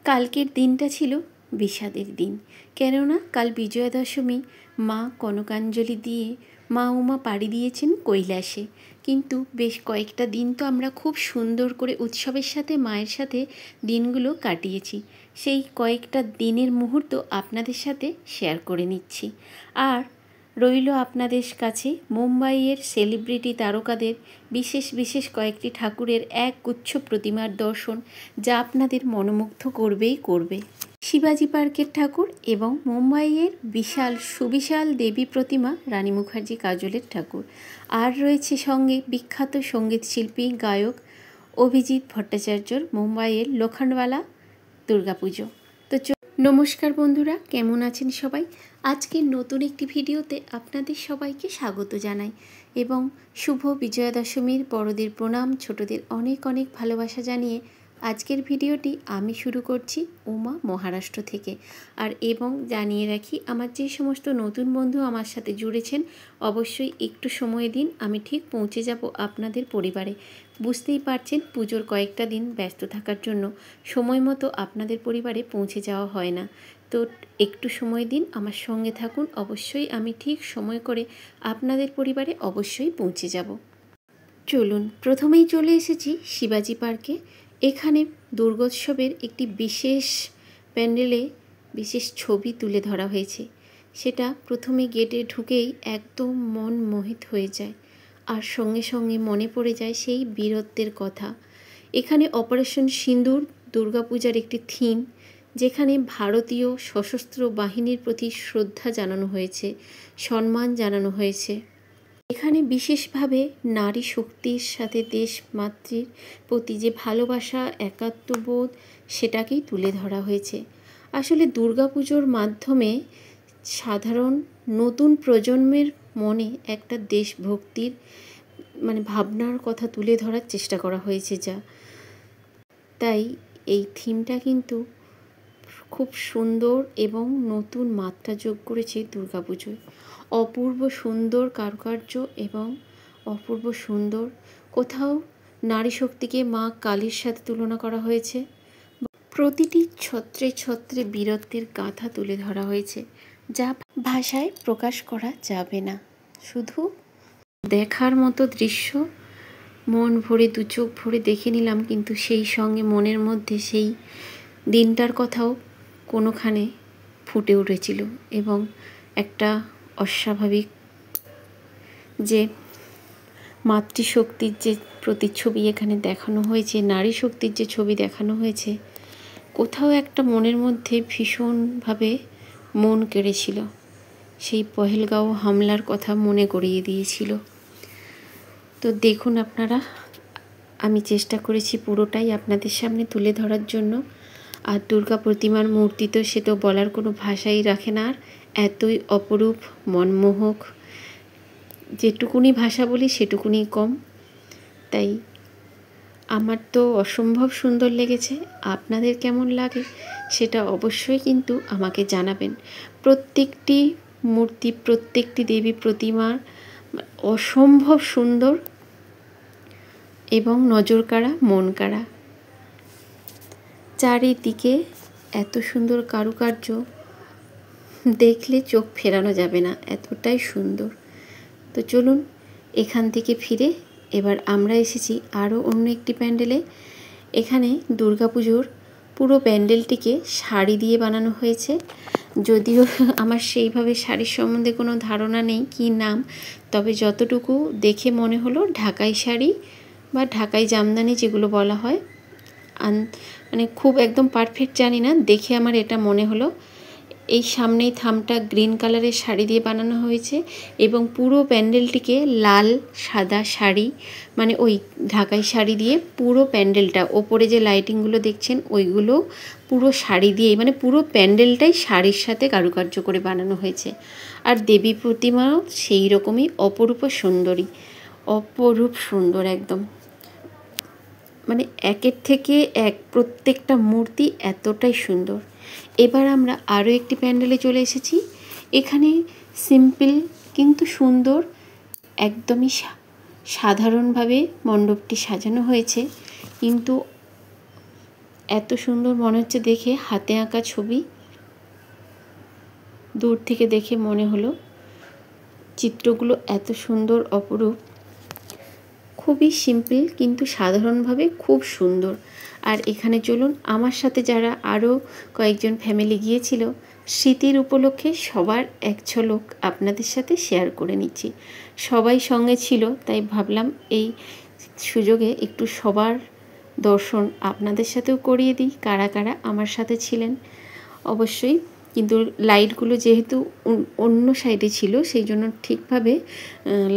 কালকের দিনটা ছিল বিষাদের দিন, কেননা কাল বিজয়া দশমী। মা কনকাঞ্জলি দিয়ে মা উমা পাড়ি দিয়েছেন কৈলাসে। কিন্তু বেশ কয়েকটা দিন তো আমরা খুব সুন্দর করে উৎসবের সাথে মায়ের সাথে দিনগুলো কাটিয়েছি। সেই কয়েকটা দিনের মুহূর্ত আপনাদের সাথে শেয়ার করে নিচ্ছি। আর রইল আপনাদের কাছে মুম্বাইয়ের সেলিব্রিটি তারকাদের বিশেষ বিশেষ কয়েকটি ঠাকুরের এক গুচ্ছ প্রতিমার দর্শন, যা আপনাদের মনোমুগ্ধ করবেই করবে। শিবাজি পার্কের ঠাকুর এবং মুম্বাইয়ের বিশাল সুবিশাল দেবী প্রতিমা রানী মুখার্জি কাজলের ঠাকুর। আর রয়েছে সঙ্গে বিখ্যাত সঙ্গীত শিল্পী গায়ক অভিজিৎ ভট্টাচার্যর মুম্বাইয়ের লোখণ্ডওয়ালা দুর্গাপুজো। তো নমস্কার বন্ধুরা, কেমন আছেন সবাই? আজকের নতুন একটি ভিডিওতে আপনাদের সবাইকে স্বাগত জানাই এবং শুভ বিজয়া দশমীর বড়দের প্রণাম, ছোটদের অনেক অনেক ভালোবাসা জানিয়ে আজকের ভিডিওটি আমি শুরু করছি উমা মহারাষ্ট্র থেকে। আর এবং জানিয়ে রাখি, আমার যে সমস্ত নতুন বন্ধু আমার সাথে জুড়েছেন, অবশ্যই একটু সময় দিন, আমি ঠিক পৌঁছে যাব আপনাদের পরিবারে। বুঝতেই পারছেন, পুজোর কয়েকটা দিন ব্যস্ত থাকার জন্য সময় মতো আপনাদের পরিবারে পৌঁছে যাওয়া হয় না। তো একটু সময় দিন, আমার সঙ্গে থাকুন, অবশ্যই আমি ঠিক সময় করে আপনাদের পরিবারে অবশ্যই পৌঁছে যাব। চলুন, প্রথমেই চলে এসেছি শিবাজি পার্কে। এখানে দুর্গোৎসবের একটি বিশেষ প্যান্ডেলে বিশেষ ছবি তুলে ধরা হয়েছে। সেটা প্রথমে গেটে ঢুকেই একদম মন মোহিত হয়ে যায়, আর সঙ্গে সঙ্গে মনে পড়ে যায় সেই বীরত্বের কথা। এখানে অপারেশন সিঁদুর দুর্গাপূজার একটি থিম, যেখানে ভারতীয় সশস্ত্র বাহিনীর প্রতি শ্রদ্ধা জানানো হয়েছে, সম্মান জানানো হয়েছে। এখানে বিশেষভাবে নারী শক্তির সাথে দেশ মাতৃর প্রতি যে ভালোবাসা, একাত্মবোধ, সেটাকেই তুলে ধরা হয়েছে। আসলে দুর্গাপুজোর মাধ্যমে সাধারণ নতুন প্রজন্মের মনে একটা দেশভক্তির ভাবনার কথা তুলে ধরার চেষ্টা করা হয়েছে। তাই এই থিমটা কিন্তু খুব সুন্দর এবং নতুন মাত্রা যোগ করেছে দুর্গাপুজোয়। অপূর্ব সুন্দর কারুকার্য এবং অপূর্ব সুন্দর, কোথাও নারী শক্তিকে মা কালীর সাথে তুলনা করা হয়েছে। প্রতিটি ছত্রে ছত্রে বীরত্বের গাথা তুলে ধরা হয়েছে, যা ভাষায় প্রকাশ করা যাবে না। শুধু দেখার মতো দৃশ্য, মন ভরে দু চোখ ভরে দেখে নিলাম, কিন্তু সেই সঙ্গে মনের মধ্যে সেই দিনটার কথাও কোনোখানে ফুটে উঠেছিল এবং একটা অস্বাভাবিক যে মাতৃশক্তির যে প্রতিচ্ছবি এখানে দেখানো হয়েছে, নারী শক্তির যে ছবি দেখানো হয়েছে, কোথাও একটা মনের মধ্যে ভীষণভাবে মন কেড়েছিল। সেই পহেলগাঁও হামলার কথা মনে করিয়ে দিয়েছিল। তো দেখুন আপনারা, আমি চেষ্টা করেছি পুরোটাই আপনাদের সামনে তুলে ধরার জন্য। আর দুর্গা প্রতিমার মূর্তি তো সে তো বলার কোনো ভাষাই রাখে না, আর এতই অপরূপ মনমোহক, যেটুকুনি ভাষা বলি সেটুকুনি কম। তাই আমার তো অসম্ভব সুন্দর লেগেছে। আপনাদের কেমন লাগে সেটা অবশ্যই কিন্তু আমাকে জানাবেন। প্রত্যেকটি মূর্তি, প্রত্যেকটি দেবী প্রতিমার অসম্ভব সুন্দর এবং নজর কাড়া, মন কাড়া। চারিদিকে এত সুন্দর কারুকার্য দেখলে চোখ ফেরানো যাবে না, এতটাই সুন্দর। তো চলুন, এখান থেকে ফিরে এবার আমরা এসেছি আরও অন্য একটি প্যান্ডেলে। এখানে দুর্গাপুজোর পুরো প্যান্ডেলটিকে শাড়ি দিয়ে বানানো হয়েছে। যদিও আমার সেইভাবে শাড়ির সম্বন্ধে কোনো ধারণা নেই কী নাম, তবে যতটুকু দেখে মনে হলো ঢাকাই শাড়ি বা ঢাকাই জামদানি যেগুলো বলা হয়, খুব একদম পারফেক্ট জানি না, দেখে আমার এটা মনে হলো। এই সামনেই থামটা গ্রিন কালারের শাড়ি দিয়ে বানানো হয়েছে এবং পুরো প্যান্ডেলটিকে লাল সাদা শাড়ি, ওই ঢাকাই শাড়ি দিয়ে পুরো প্যান্ডেলটা, ওপরে যে লাইটিংগুলো দেখছেন ওইগুলো পুরো শাড়ি দিয়েই, পুরো প্যান্ডেলটাই শাড়ির সাথে কারুকার্য করে বানানো হয়েছে। আর দেবী প্রতিমাও সেই রকমই অপরূপ সুন্দরী, অপরূপ সুন্দর একদম, একের থেকে এক, প্রত্যেকটা মূর্তি এতটাই সুন্দর। এবার আমরা আরও একটি প্যান্ডেলে চলে এসেছি। এখানে সিম্পল কিন্তু সুন্দর, একদমই সাধারণভাবে মণ্ডপটি সাজানো হয়েছে, কিন্তু এত সুন্দর মনে হচ্ছে দেখে, হাতে আঁকা ছবি। দূর থেকে দেখে মনে হলো চিত্রগুলো এত সুন্দর, অপরূপ। খুবই সিম্পল কিন্তু সাধারণভাবে খুব সুন্দর। আর এখানে চলুন, আমার সাথে যারা আরও কয়েকজন ফ্যামিলি গিয়েছিল, স্মৃতির উপলক্ষে সবার এক ঝলক আপনাদের সাথে শেয়ার করে নিচ্ছি। সবাই সঙ্গে ছিল, তাই ভাবলাম এই সুযোগে একটু সবার দর্শন আপনাদের সাথেও করিয়ে দিই, কারা কারা আমার সাথে ছিলেন। অবশ্যই কিন্তু লাইটগুলো যেহেতু অন্য সাইডে ছিল, সেই জন্য ঠিকভাবে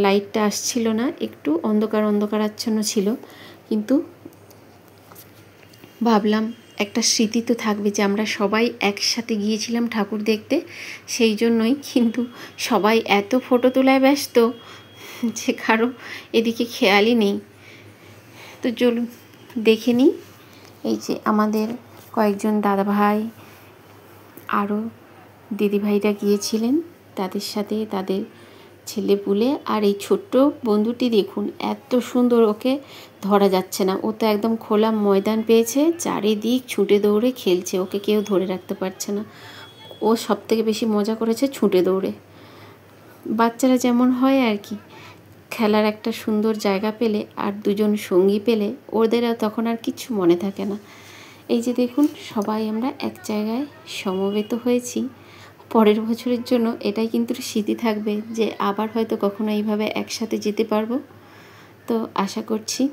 লাইটটা আসছিল না, একটু অন্ধকার অন্ধকারাচ্ছন্ন ছিল। কিন্তু ভাবলাম একটা স্মৃতি তো থাকবে যে আমরা সবাই একসাথে গিয়েছিলাম ঠাকুর দেখতে, সেই জন্যই। কিন্তু সবাই এত ফটো তোলায় ব্যস্ত যে কারো এদিকে খেয়ালই নেই। তো চলুন দেখে নিই। এই যে আমাদের কয়েকজন দাদাভাই, আরও দিদিভাইরা গিয়েছিলেন, তাদের সাথে তাদের ছেলে পুলে। আর এই ছোট্ট বন্ধুটি দেখুন, এত সুন্দর, ওকে ধরা যাচ্ছে না। ও তো একদম খোলা ময়দান পেয়েছে, চারিদিক ছুটে দৌড়ে খেলছে, ওকে কেউ ধরে রাখতে পারছে না। ও সবথেকে বেশি মজা করেছে ছুটে দৌড়ে। বাচ্চারা যেমন হয় আর কি, খেলার একটা সুন্দর জায়গা পেলে আর দুজন সঙ্গী পেলে ওদের তখন আর কিছু মনে থাকে না। এই যে দেখুন, সবাই আমরা এক জায়গায় সমবেত হয়েছি। পরের বছরের জন্য এটাই কিন্তু স্মৃতি থাকবে যে আবার হয়তো কখনো এইভাবে একসাথে যেতে পারবো। তো আশা করছি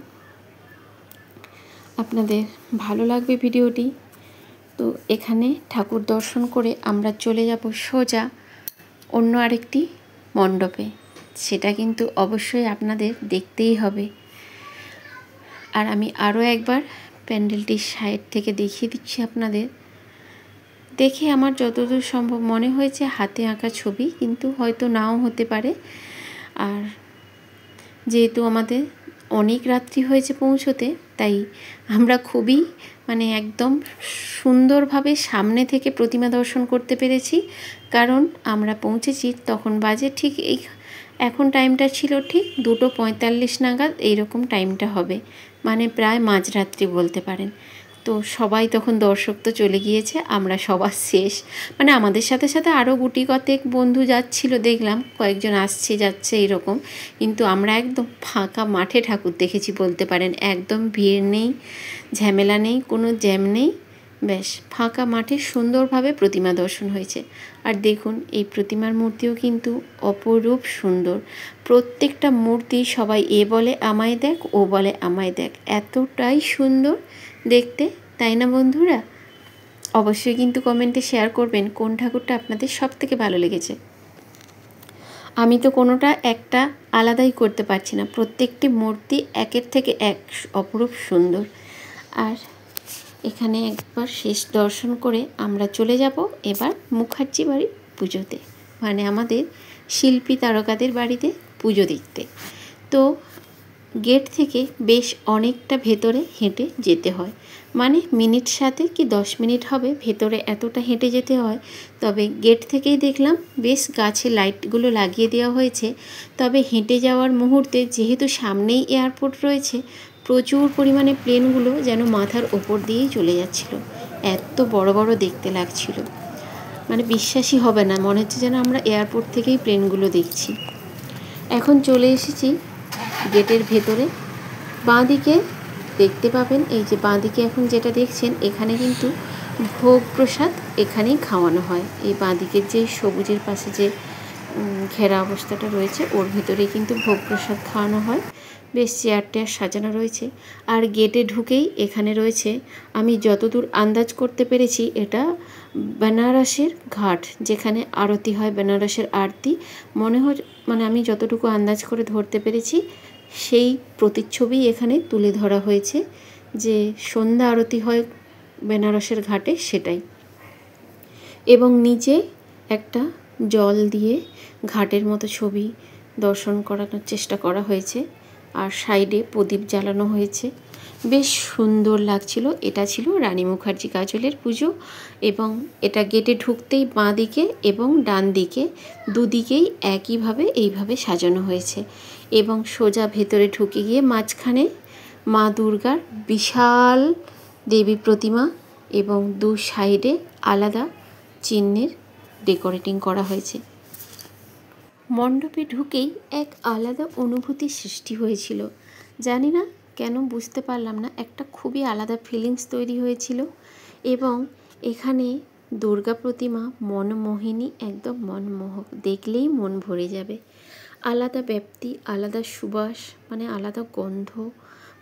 আপনাদের ভালো লাগবে ভিডিওটি। তো এখানে ঠাকুর দর্শন করে আমরা চলে যাব সোজা অন্য আরেকটি মণ্ডপে। সেটা কিন্তু অবশ্যই আপনাদের দেখতেই হবে। আর আমি আরও একবার প্যান্ডেলটির সাইড থেকে দেখিয়ে দিচ্ছি আপনাদের। দেখে আমার যতদূর সম্ভব মনে হয়েছে হাতে আঁকা ছবি, কিন্তু হয়তো নাও হতে পারে। আর যেহেতু আমাদের অনেক রাত্রি হয়েছে পৌঁছোতে, তাই আমরা খুবই একদম সুন্দরভাবে সামনে থেকে প্রতিমা দর্শন করতে পেরেছি। কারণ আমরা পৌঁছেছি তখন বাজে ঠিক এখন টাইমটা ছিল ঠিক 2:45 নাগাদ, এইরকম টাইমটা হবে, প্রায় মাঝরাত্রি বলতে পারেন। তো সবাই তখন দর্শক তো চলে গিয়েছে, আমরা সবার শেষ। আমাদের সাথে সাথে আরও গুটি কতেক বন্ধু যাচ্ছিল, দেখলাম কয়েকজন আসছে যাচ্ছে এরকম। কিন্তু আমরা একদম ফাঁকা মাঠে ঠাকুর দেখেছি বলতে পারেন। একদম ভিড় নেই, ঝামেলা নেই, কোনো জ্যাম নেই, ব্যাস ফাঁকা মাঠে সুন্দরভাবে প্রতিমা দর্শন হয়েছে। আর দেখুন, এই প্রতিমার মূর্তিও কিন্তু অপরূপ সুন্দর। প্রত্যেকটা মূর্তি সবাই এ বলে আমায় দেখ, ও বলে আমায় দেখ, এতটাই সুন্দর দেখতে, তাই না বন্ধুরা? অবশ্যই কিন্তু কমেন্টে শেয়ার করবেন কোন ঠাকুরটা আপনাদের সব থেকে ভালো লেগেছে। আমি তো কোনোটা একটা আলাদাই করতে পারছি না, প্রত্যেকটি মূর্তি একের থেকে এক অপরূপ সুন্দর। আর এখানে একবার শেষ দর্শন করে আমরা চলে যাব এবার মুখার্জি বাড়ির পুজোতে, আমাদের শিল্পী তারকাদের বাড়িতে পুজো দেখতে। তো গেট থেকে বেশ অনেকটা ভেতরে হেঁটে যেতে হয়, মিনিট সাথে কি 10 মিনিট হবে ভেতরে, এতটা হেঁটে যেতে হয়। তবে গেট থেকেই দেখলাম বেশ গাছে লাইটগুলো লাগিয়ে দেওয়া হয়েছে। তবে হেঁটে যাওয়ার মুহূর্তে যেহেতু সামনেই এয়ারপোর্ট রয়েছে, প্রচুর পরিমাণে প্লেনগুলো যেন মাথার ওপর দিয়েই চলে যাচ্ছিল। এত বড় বড় দেখতে লাগছিল, বিশ্বাসই হবে না, মনে হচ্ছে যেন আমরা এয়ারপোর্ট থেকেই প্লেনগুলো দেখছি। এখন চলে এসেছি গেটের ভেতরে। বাঁদিকে দেখতে পাবেন, এই যে বাঁদিকে এখন যেটা দেখছেন, এখানে কিন্তু ভোগ প্রসাদ এখানেই খাওয়ানো হয়। এই বাঁদিকের যে সবুজের পাশে যে ঘেরা অবস্থাটা রয়েছে, ওর ভিতরেই কিন্তু ভোগ প্রসাদ খাওয়ানো হয়। বেশ চেয়ার টেয়ার সাজানো রয়েছে। আর গেটে ঢুকেই এখানে রয়েছে, আমি যতদূর আন্দাজ করতে পেরেছি, এটা বেনারসের ঘাট, যেখানে আরতি হয়, বেনারসের আরতি মনে হয়, আমি যতটুকু আন্দাজ করে ধরতে পেরেছি, সেই প্রতিচ্ছবি এখানে তুলে ধরা হয়েছে, যে সন্ধ্যা আরতি হয় বেনারসের ঘাটে, সেটাই। এবং নিচে একটা জল দিয়ে ঘাটের মতো ছবি দর্শন করানোর চেষ্টা করা হয়েছে। আর সাইডে প্রদীপ জ্বালানো হয়েছে, বেশ সুন্দর লাগছিল। এটা ছিল রানী মুখার্জি কাজলের পুজো। এবং এটা গেটে ঢুকতেই বাঁ দিকে এবং ডান দিকে দুদিকেই একইভাবে এইভাবে সাজানো হয়েছে। এবং সোজা ভেতরে ঢুকে গিয়ে মাঝখানে মা দুর্গার বিশাল দেবী প্রতিমা এবং দু সাইডে আলাদা চিহ্নের ডেকোরেটিং করা হয়েছে। মণ্ডপে ঢুকেই এক আলাদা অনুভূতির সৃষ্টি হয়েছিল। জানি না কেন, বুঝতে পারলাম না, একটা খুবই আলাদা ফিলিংস তৈরি হয়েছিল। এবং এখানে দুর্গা প্রতিমা মনমোহিনী, একদম মনমোহক, দেখলেই মন ভরে যাবে। আলাদা ব্যাপ্তি, আলাদা সুবাস, মানে আলাদা গন্ধ,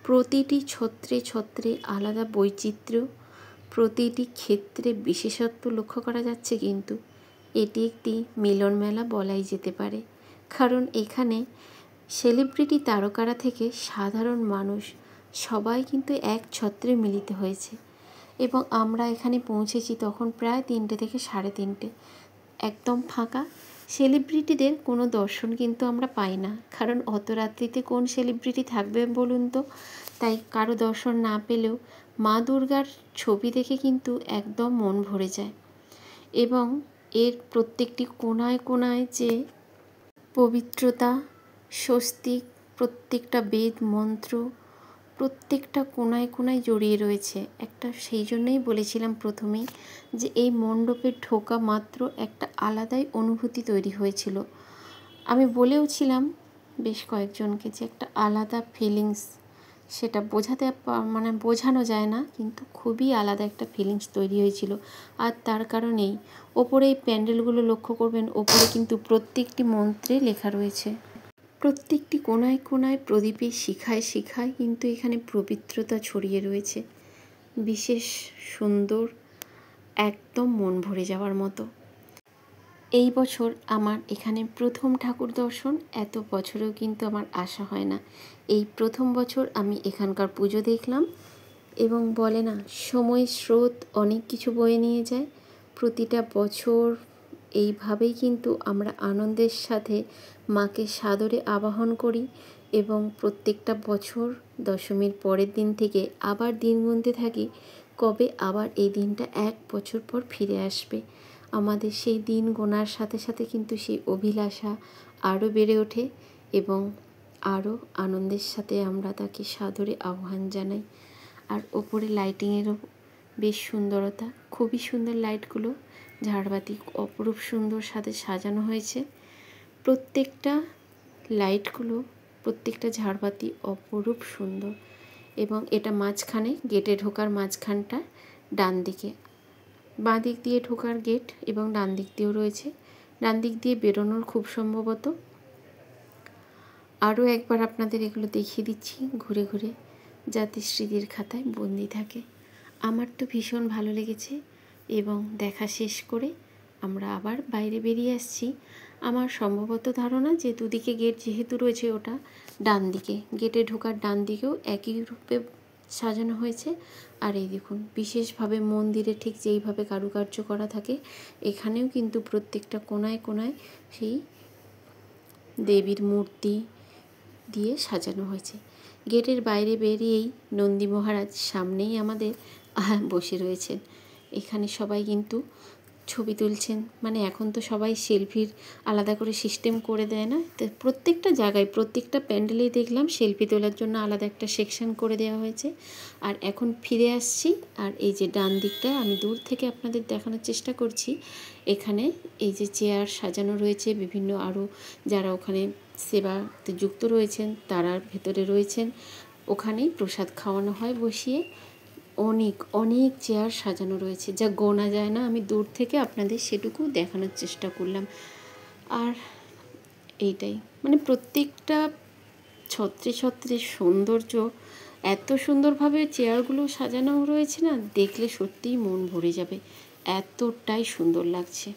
প্রতিটি ছত্রে ছত্রে আলাদা বৈচিত্র্য, প্রতিটি ক্ষেত্রে বিশেষত্ব লক্ষ্য করা যাচ্ছে। কিন্তু এটি একটি মিলন মেলা বলাই যেতে পারে, কারণ এখানে সেলিব্রিটি তারকারা থেকে সাধারণ মানুষ সবাই কিন্তু এক ছত্রে মিলিত হয়েছে। এবং আমরা এখানে পৌঁছেছি তখন প্রায় 3টে থেকে 3:30, একদম ফাঁকা। সেলিব্রিটিদের কোনো দর্শন কিন্তু আমরা পাই না, কারণ অত রাত্রিতে কোন সেলিব্রিটি থাকবে বলুন তো। তাই কারো দর্শন না পেলেও মা দুর্গার ছবি দেখে কিন্তু একদম মন ভরে যায়। এবং এর প্রত্যেকটি কোণায় কোণায় যে পবিত্রতা, স্বস্তিক, প্রত্যেকটা বেদ মন্ত্র প্রত্যেকটা কোণায় কোণায় জড়িয়ে রয়েছে একটা। সেই জন্যই বলেছিলাম প্রথমেই যে এই মণ্ডপে ঢোকা মাত্র একটা আলাদাই অনুভূতি তৈরি হয়েছিল। আমি বলেওছিলাম বেশ কয়েকজনকে যে একটা আলাদা ফিলিংস, সেটা মানে বোঝানো যায় না, কিন্তু খুবই আলাদা একটা ফিলিংস তৈরি হয়েছিল। আর তার কারণেই ওপরে এই প্যান্ডেলগুলো লক্ষ্য করবেন, ওপরে কিন্তু প্রত্যেকটি মন্ত্রে লেখা রয়েছে। প্রত্যেকটি কোণায় কোণায় প্রদীপের শিখায় শিখায় কিন্তু এখানে পবিত্রতা ছড়িয়ে রয়েছে। বিশেষ সুন্দর, একদম মন ভরে যাওয়ার মতো। এই বছর আমার এখানে প্রথম ঠাকুর দর্শন। এত বছরেও কিন্তু আমার আসা হয় না। এই প্রথম বছর আমি এখানকার পুজো দেখলাম। এবং বলে না, সময় স্রোত অনেক কিছু বয়ে নিয়ে যায়। প্রতিটা বছর এইভাবেই কিন্তু আমরা আনন্দের সাথে মাকে সাদরে আবাহন করি। এবং প্রত্যেকটা বছর দশমীর পরের দিন থেকে আবার দিন গুনতে থাকি, কবে আবার এই দিনটা 1 বছর পর ফিরে আসবে। আমাদের সেই দিন গোনার সাথে সাথে কিন্তু সেই অভিলাষা আরও বেড়ে ওঠে এবং আরও আনন্দের সাথে আমরা তাকে সাদরে আহ্বান জানাই। আর ওপরে লাইটিংয়েরও বেশ সুন্দরতা, খুবই সুন্দর লাইটগুলো, ঝাড়বাতি অপরূপ সুন্দর সাথে সাজানো হয়েছে। প্রত্যেকটা লাইটগুলো, প্রত্যেকটা ঝাড়বাতি অপরূপ সুন্দর। এবং এটা মাঝখানে, গেটে ঢোকার মাঝখানটা ডান দিকে, বাঁ দিক দিয়ে ঢোকার গেট এবং ডান দিক দিয়েও রয়েছে। ডান দিক দিয়ে বেরোনোর খুব সম্ভবত। আরও একবার আপনাদের এগুলো দেখিয়ে দিচ্ছি ঘুরে ঘুরে, যাতে স্মৃতির খাতায় বন্দি থাকে। আমার তো ভীষণ ভালো লেগেছে। এবং দেখা শেষ করে আমরা আবার বাইরে বেরিয়ে আসছি। আমার সম্ভবত ধারণা যে দুদিকে গেট যেহেতু রয়েছে, ওটা ডান দিকে, গেটে ঢোকার ডান দিকেও একই রূপে সাজানো হয়েছে। আর এই দেখুন, বিশেষভাবে মন্দিরে ঠিক যেইভাবে কারুকার্য করা থাকে, এখানেও কিন্তু প্রত্যেকটা কোণায় কোণায় সেই দেবীর মূর্তি দিয়ে সাজানো হয়েছে। গেটের বাইরে বেরিয়েই নন্দী মহারাজ সামনেই আমাদের বসে রয়েছেন। এখানে সবাই কিন্তু ছবি তুলছেন। মানে এখন তো সবাই সেলফির আলাদা করে সিস্টেম করে দেয় না, তো প্রত্যেকটা জায়গায় প্রত্যেকটা প্যান্ডেলেই দেখলাম সেলফি তোলার জন্য আলাদা একটা সেকশন করে দেওয়া হয়েছে। আর এখন ফিরে আসছি। আর এই যে ডান দিকটা আমি দূর থেকে আপনাদের দেখানোর চেষ্টা করছি, এখানে এই যে চেয়ার সাজানো রয়েছে, বিভিন্ন আরও যারা ওখানে সেবাতে যুক্ত রয়েছেন তারা ভেতরে রয়েছেন। ওখানেই প্রসাদ খাওয়ানো হয় বসিয়ে। অনেক অনেক চেয়ার সাজানো রয়েছে, যা গোনা যায় না। আমি দূর থেকে আপনাদের সেটুকু দেখানোর চেষ্টা করলাম। আর এইটাই, মানে প্রত্যেকটা ছত্রে ছত্রে সৌন্দর্য, এত সুন্দরভাবে চেয়ারগুলো সাজানো রয়েছে না, দেখলে সত্যিই মন ভরে যাবে, এতটাই সুন্দর লাগছে।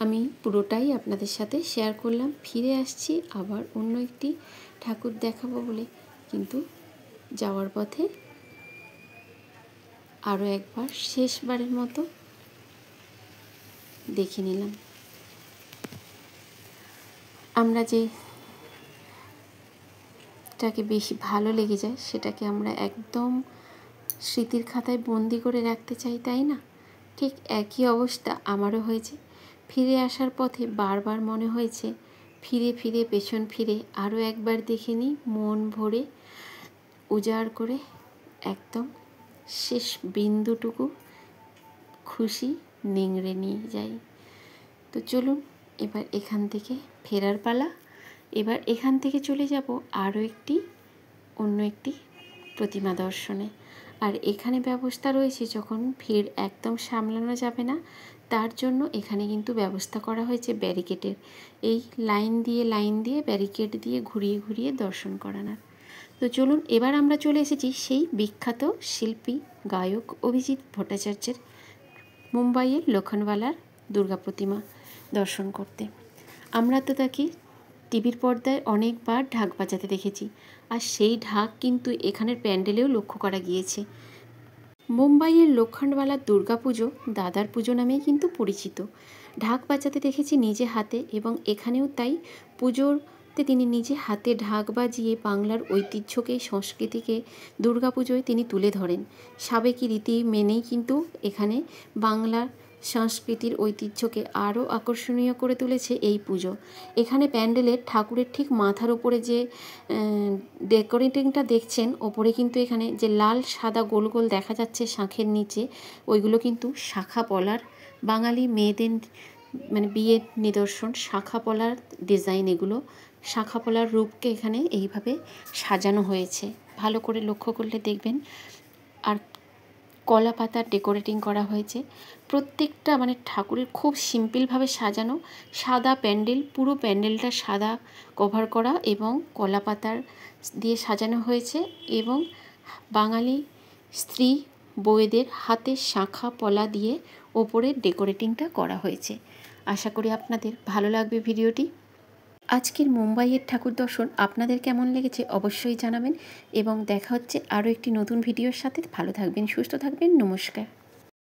আমি পুরোটাই আপনাদের সাথে শেয়ার করলাম। ফিরে আসছি আবার অন্য একটি ঠাকুর দেখাবো বলে, কিন্তু যাওয়ার পথে আরও একবার শেষবারের মতো দেখে নিলাম। আমরা যেটাকে বেশি ভালো লেগে যায় সেটাকে আমরা একদম স্মৃতির খাতায় বন্দি করে রাখতে চাই, তাই না? ঠিক একই অবস্থা আমারও হয়েছে। ফিরে আসার পথে বারবার মনে হয়েছে ফিরে ফিরে পেছন ফিরে আরও একবার দেখে নিই, মন ভরে উজাড় করে একদম শেষ বিন্দুটুকু খুশি নিংড়ে নিয়ে যাই। তো চলুন এবার এখান থেকে ফেরার পালা। এবার এখান থেকে চলে যাব আরও অন্য একটি প্রতিমা দর্শনে। আর এখানে ব্যবস্থা রয়েছে, যখন ভিড় একদম সামলানো যাবে না তার জন্য এখানে কিন্তু ব্যবস্থা করা হয়েছে ব্যারিকেডের। এই লাইন দিয়ে ব্যারিকেড দিয়ে ঘুরিয়ে ঘুরিয়ে দর্শন করানোর। তো চলুন এবার আমরা চলে এসেছি সেই বিখ্যাত শিল্পী গায়ক অভিজিৎ ভট্টাচার্যের মুম্বাইয়ের লোখণ্ডওয়ালার দুর্গা প্রতিমা দর্শন করতে। আমরা তো তাকে টিভির পর্দায় অনেকবার ঢাক বাজাতে দেখেছি, আর সেই ঢাক কিন্তু এখানের প্যান্ডেলেও লক্ষ্য করা গিয়েছে। মুম্বাইয়ের লোখণ্ডওয়ালার দুর্গাপুজো দাদার পুজো নামেই কিন্তু পরিচিত। ঢাক বাজাতে দেখেছি নিজে হাতে, এবং এখানেও তাই পুজোতে তিনি নিজে হাতে ঢাক বাজিয়ে বাংলার ঐতিহ্যকে, সংস্কৃতিকে দুর্গাপুজোয় তিনি তুলে ধরেন। সাবেকি রীতি মেনেই কিন্তু এখানে বাংলার সংস্কৃতির ঐতিহ্যকে আরও আকর্ষণীয় করে তুলেছে এই পুজো। এখানে প্যান্ডেলের ঠাকুরের ঠিক মাথার ওপরে যে ডেকোরেটিংটা দেখছেন, ওপরে কিন্তু এখানে যে লাল সাদা গোল গোল দেখা যাচ্ছে শাঁখের নিচে, ওইগুলো কিন্তু শাখা পলার, বাঙালি মেয়েদের মানে বিয়ের নিদর্শন শাখা পলার ডিজাইন। এগুলো শাখা পলার রূপকে এখানে এইভাবে সাজানো হয়েছে, ভালো করে লক্ষ্য করলে দেখবেন। আর কলা পাতার ডেকোরেটিং করা হয়েছে। প্রত্যেকটা মানে ঠাকুরের খুব সিম্পলভাবে সাজানো, সাদা প্যান্ডেল, পুরো প্যান্ডেলটা সাদা কভার করা এবং কলা পাতার দিয়ে সাজানো হয়েছে, এবং বাঙালি স্ত্রী বউয়েদের হাতে শাঁখা পলা দিয়ে ওপরে ডেকোরেটিংটা করা হয়েছে। আশা করি আপনাদের ভালো লাগবে ভিডিওটি। আজকের মুম্বাইয়ের ঠাকুর দর্শন আপনাদের কেমন লেগেছে অবশ্যই জানাবেন, এবং দেখা হচ্ছে আরও একটি নতুন ভিডিওর সাথে। ভালো থাকবেন, সুস্থ থাকবেন, নমস্কার।